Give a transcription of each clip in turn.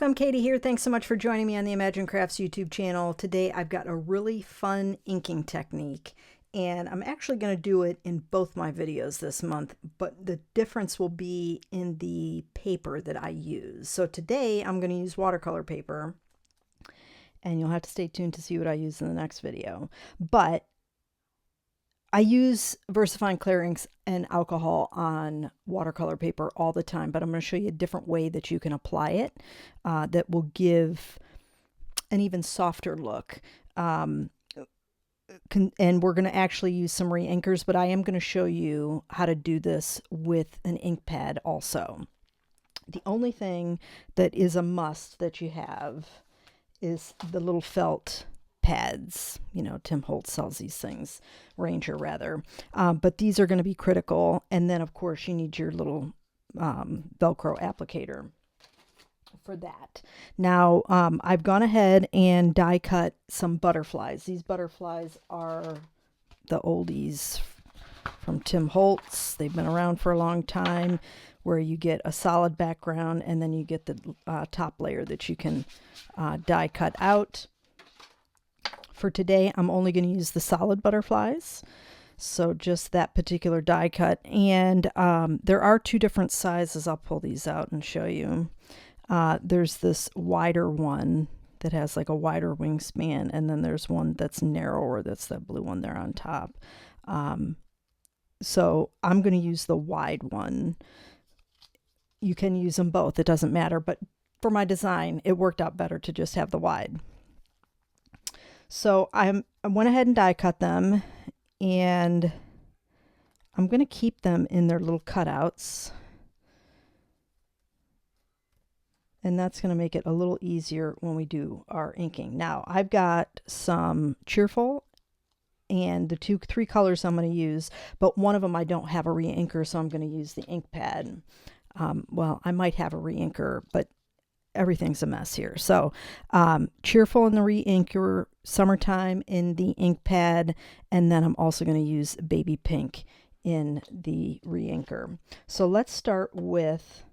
welcome. Katie here. Thanks so much for joining me on the Imagine Crafts YouTube channel. Today I've got a really fun inking technique, and I'm actually going to do it in both my videos this month, but the difference will be in the paper that I use. So today I'm going to use watercolor paper, and you'll have to stay tuned to see what I use in the next video. But I use VersaFine Clair inks and alcohol on watercolor paper all the time, but I'm going to show you a different way that you can apply it that will give an even softer look. And we're going to actually use some re-inkers, but I am going to show you how to do this with an ink pad also. The only thing that is a must that you have is the little felt pads. You know, Tim Holtz sells these things, Ranger rather, but these are going to be critical. And then of course you need your little Velcro applicator for that. Now I've gone ahead and die cut some butterflies. These butterflies are the oldies from Tim Holtz. They've been around for a long time, where you get a solid background and then you get the top layer that you can die cut out. For today, I'm only going to use the solid butterflies, so just that particular die cut. And there are two different sizes. I'll pull these out and show you. There's this wider one that has like a wider wingspan, and then there's one that's narrower. That's that blue one there on top. So I'm going to use the wide one. You can use them both. It doesn't matter, but for my design, it worked out better to just have the wide. So I went ahead and die cut them, and I'm going to keep them in their little cutouts. And that's going to make it a little easier when we do our inking. Now I've got some cheerful and the three colors I'm going to use, but one of them I don't have a re-inker, so I'm going to use the ink pad. Well, I might have a re-inker, but everything's a mess here. So cheerful in the re-inker, summertime in the ink pad, and then I'm also going to use baby pink in the re-inker. So let's start with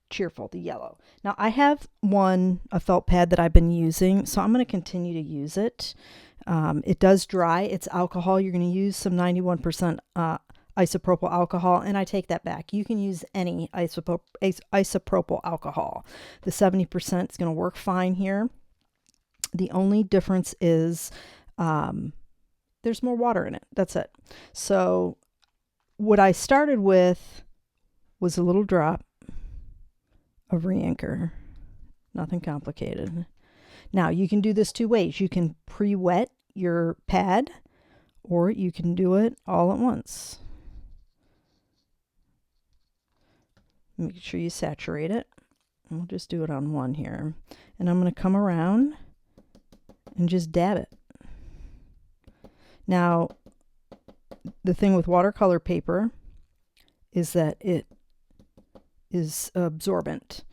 cheerful, the yellow. Now I have a felt pad that I've been using, so I'm going to continue to use it. It does dry. It's alcohol. You're going to use some 91% isopropyl alcohol, and I take that back. You can use any isopropyl alcohol. The 70% is going to work fine here. The only difference is there's more water in it. That's it. So what I started with was a little drop of re-inker. Nothing complicated. Now you can do this two ways. You can pre-wet your pad, or you can do it all at once. Make sure you saturate it. We'll just do it on one here. And I'm going to come around and just dab it. Now, the thing with watercolor paper is that it is absorbent,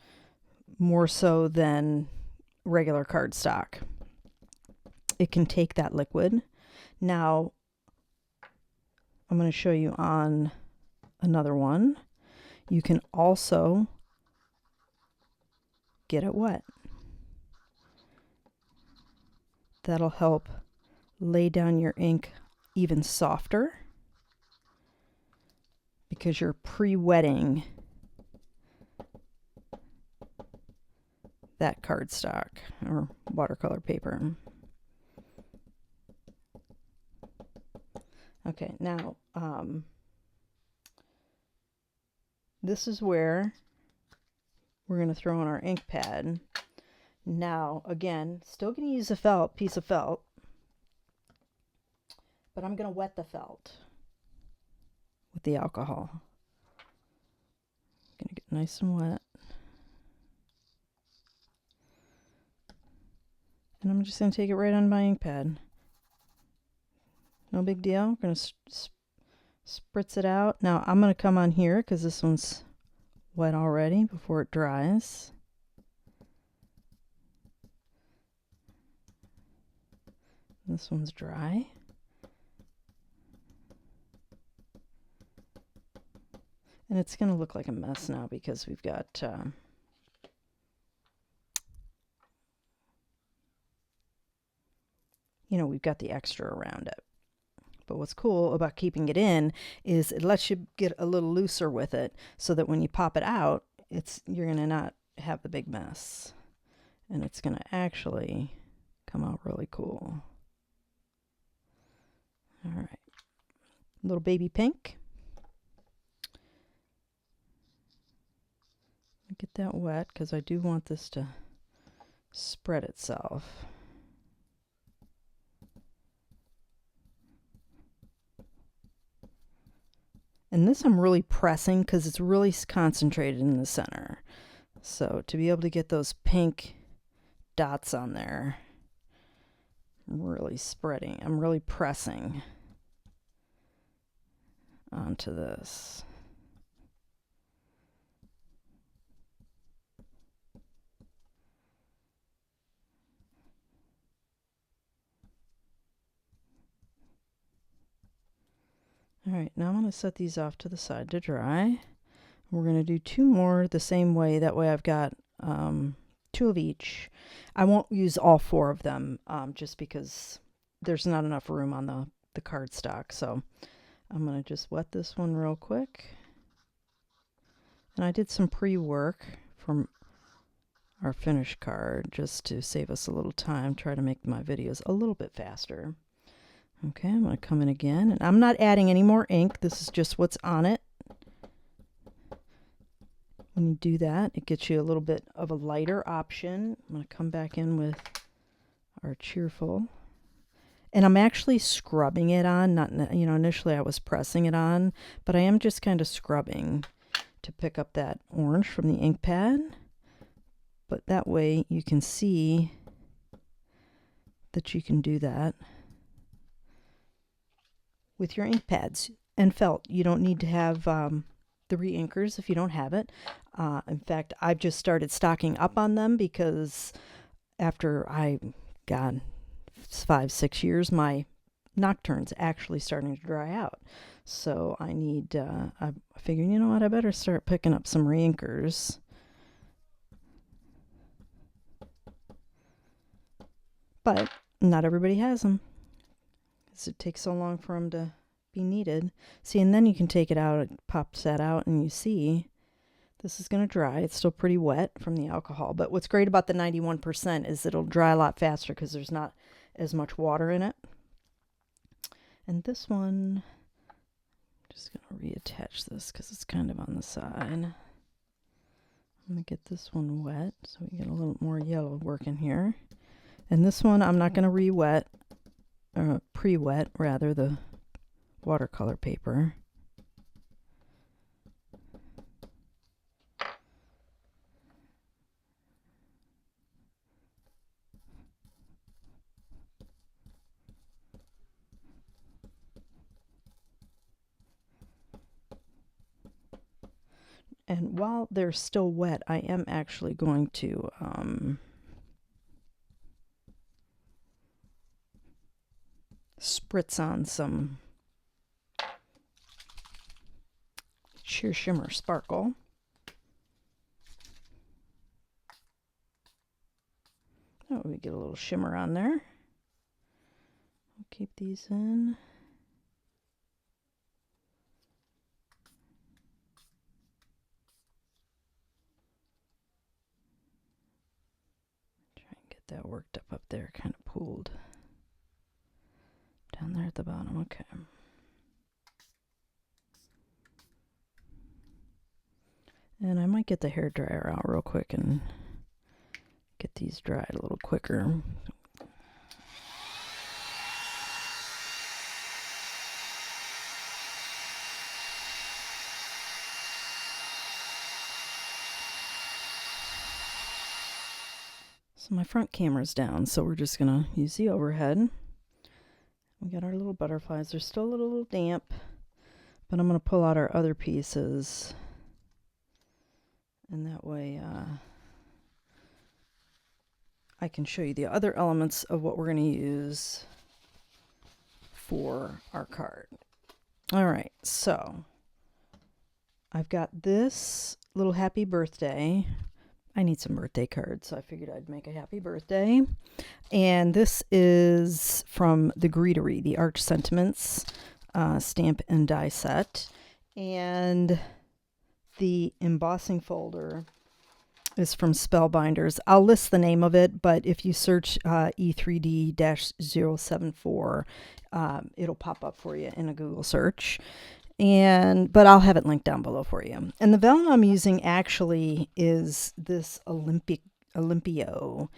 more so than regular cardstock. It can take that liquid. Now, I'm going to show you on another one. You can also get it wet. That'll help lay down your ink even softer, because you're pre-wetting that cardstock or watercolor paper. Okay, now this is where we're going to throw in our ink pad. Now, again, still going to use a piece of felt, but I'm going to wet the felt with the alcohol. Going to get nice and wet. And I'm just going to take it right on my ink pad. No big deal. I'm going to spritz it out. Now I'm going to come on here because this one's wet already before it dries. This one's dry. And it's going to look like a mess now because we've got you know, we've got the extra around it. But what's cool about keeping it in is it lets you get a little looser with it so that when you pop it out, you're going to not have the big mess. And it's going to actually come out really cool. All right. Little baby pink. Get that wet because I do want this to spread itself. And this I'm really pressing because it's really concentrated in the center. So to be able to get those pink dots on there, I'm really spreading. I'm really pressing onto this. All right, now I'm going to set these off to the side to dry. We're going to do 2 more the same way. That way I've got 2 of each. I won't use all 4 of them just because there's not enough room on the cardstock. So I'm going to just wet this one real quick. And I did some pre-work from our finished card just to save us a little time, try to make my videos a little bit faster. Okay, I'm going to come in again, and I'm not adding any more ink. This is just what's on it. When you do that, it gets you a little bit of a lighter option. I'm going to come back in with our cheerful. And I'm actually scrubbing it on, not, you know, initially I was pressing it on, but I am just kind of scrubbing to pick up that orange from the ink pad. But that way you can see that you can do that with your ink pads and felt. You don't need to have the re-inkers if you don't have it. In fact, I've just started stocking up on them because after 5-6 years, my Nocturne's actually starting to dry out. So I need, I figured, you know what, I better start picking up some re-inkers. But not everybody has them. It takes so long for them to be needed. See, and then you can take it out, it pops that out, and you see this is going to dry. It's still pretty wet from the alcohol, but what's great about the 91% is it'll dry a lot faster because there's not as much water in it. And this one, I'm just going to reattach this because it's kind of on the side. I'm going to get this one wet so we get a little more yellow work in here. And this one I'm not going to re-wet. Pre-wet, rather, the watercolor paper. And while they're still wet, I am actually going to spritz on some Shimmer Sparkle. Oh, we get a little shimmer on there. We'll keep these in. Try and get that worked up there, kind of pooled. Down there at the bottom, okay. And I might get the hairdryer out real quick and get these dried a little quicker. So my front camera's down, so we're just gonna use the overhead. We got our little butterflies. They're still a little damp, but I'm going to pull out our other pieces. And that way I can show you the other elements of what we're going to use for our card. All right, so I've got this little happy birthday. I need some birthday cards, so I figured I'd make a happy birthday. And this is from the Greetery, the Arch Sentiments stamp and die set. And the embossing folder is from Spellbinders. I'll list the name of it, but if you search E3D-074, it'll pop up for you in a Google search. But I'll have it linked down below for you. And the vellum I'm using actually is this Oplymio.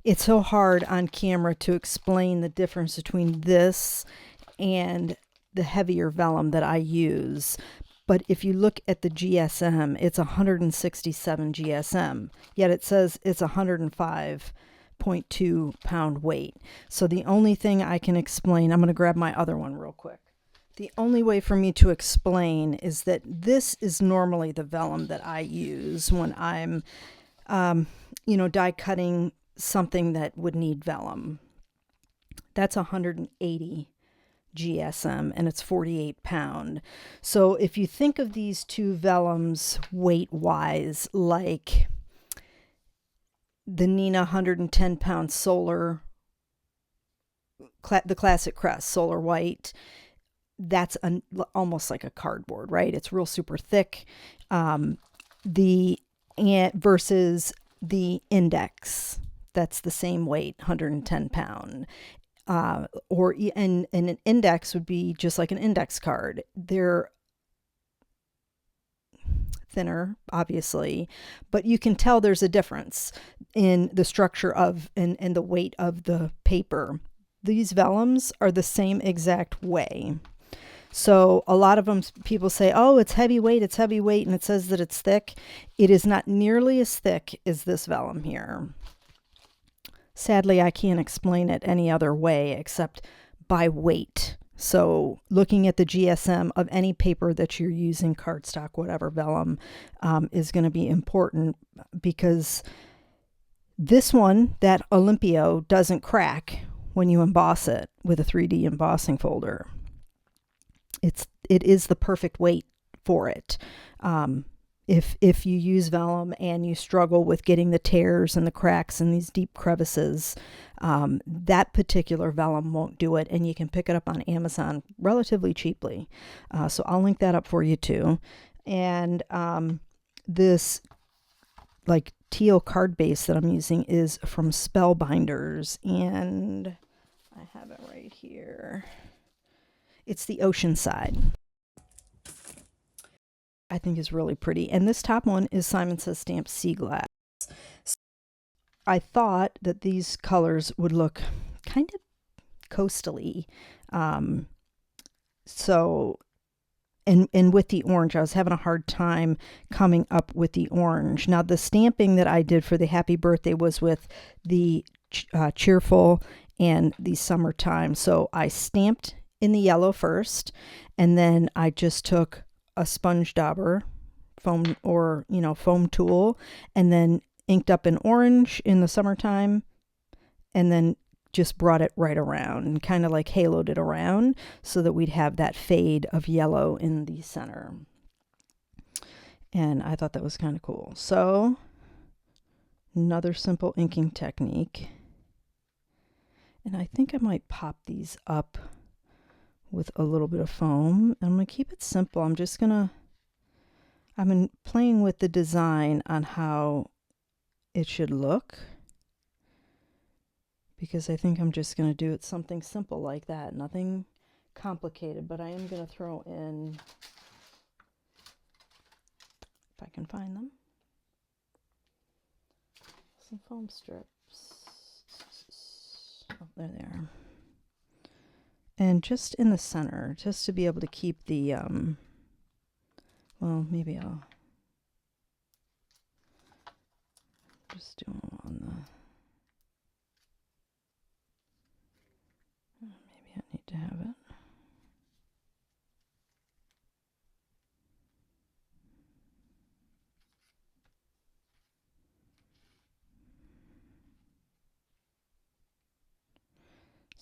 It's so hard on camera to explain the difference between this and the heavier vellum that I use. But if you look at the GSM, it's 167 GSM, yet it says it's 105.2 pound weight. So the only thing I can explain, I'm going to grab my other one real quick. The only way for me to explain is that this is normally the vellum that I use when I'm, die cutting something that would need vellum. That's 180 GSM and it's 48 pound. So if you think of these two vellums weight wise, like the Nina 110 pound Solar, the classic crest Solar White, that's almost like a cardboard, right? It's real super thick. Versus the Index, that's the same weight, 110 pound. And an Index would be just like an index card. They're thinner, obviously, but you can tell there's a difference in the structure of and the weight of the paper. These vellums are the same exact way. So a lot of them, people say, oh, it's heavyweight, and it says that it's thick. It is not nearly as thick as this vellum here. Sadly, I can't explain it any other way except by weight. So looking at the GSM of any paper that you're using, cardstock, whatever, vellum, is going to be important, because this one, that Oplymio, doesn't crack when you emboss it with a 3D embossing folder. It is the perfect weight for it. If you use vellum and you struggle with getting the tears and the cracks and these deep crevices, that particular vellum won't do it, and you can pick it up on Amazon relatively cheaply. So I'll link that up for you too. And this like teal card base that I'm using is from Spellbinders, and I have it right here. It's the Oceanside. I think is really pretty. And this top one is Simon Says Stamped Sea Glass. So I thought that these colors would look kind of coastally. And with the orange, I was having a hard time coming up with the orange. Now, the stamping that I did for the happy birthday was with the cheerful and the summertime. So I stamped in the yellow first, and then I just took a sponge dauber foam tool, and then inked up in orange in the summertime, and then just brought it right around and kind of like haloed it around so that we'd have that fade of yellow in the center. And I thought that was kind of cool. So another simple inking technique. And I think I might pop these up with a little bit of foam. I'm going to keep it simple. I've been playing with the design on how it should look, because I think I'm just going to do it something simple like that. Nothing complicated, but I am going to throw in, if I can find them, some foam strips. Oh, there they are. And just in the center, just to be able to keep the, well, maybe I'll just do them on the, maybe I need to have it.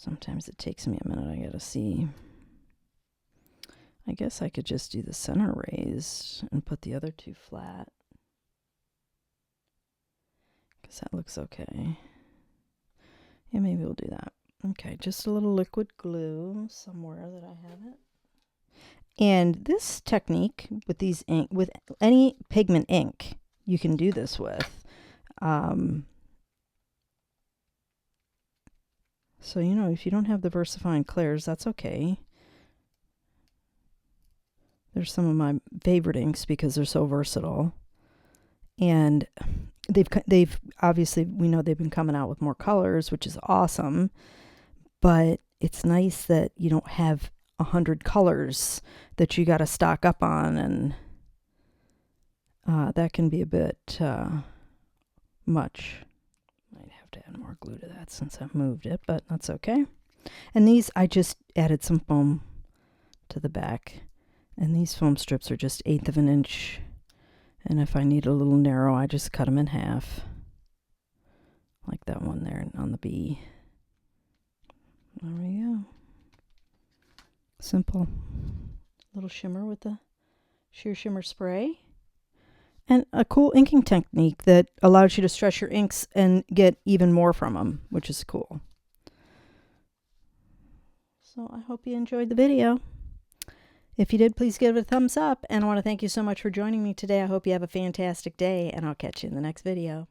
Sometimes it takes me a minute. I gotta see. I guess I could just do the center raised and put the other two flat. Because that looks okay. Yeah, maybe we'll do that. Okay, just a little liquid glue somewhere that I have it. And this technique with these ink, with any pigment ink, you can do this with. So, you know, if you don't have the VersaFine Clairs, that's okay. There's some of my favorite inks because they're so versatile. And they've obviously, we know they've been coming out with more colors, which is awesome. But it's nice that you don't have 100 colors that you got to stock up on, and that can be a bit much. Might have to add more glue to that since I've moved it, but that's okay. And these, I just added some foam to the back, and these foam strips are just 1/8 of an inch. And if I need a little narrow, I just cut them in half, like that one there on the bee. There we go. Simple. Little shimmer with the sheer shimmer spray. And a cool inking technique that allows you to stretch your inks and get even more from them, which is cool. So I hope you enjoyed the video. If you did, please give it a thumbs up. And I want to thank you so much for joining me today. I hope you have a fantastic day, and I'll catch you in the next video.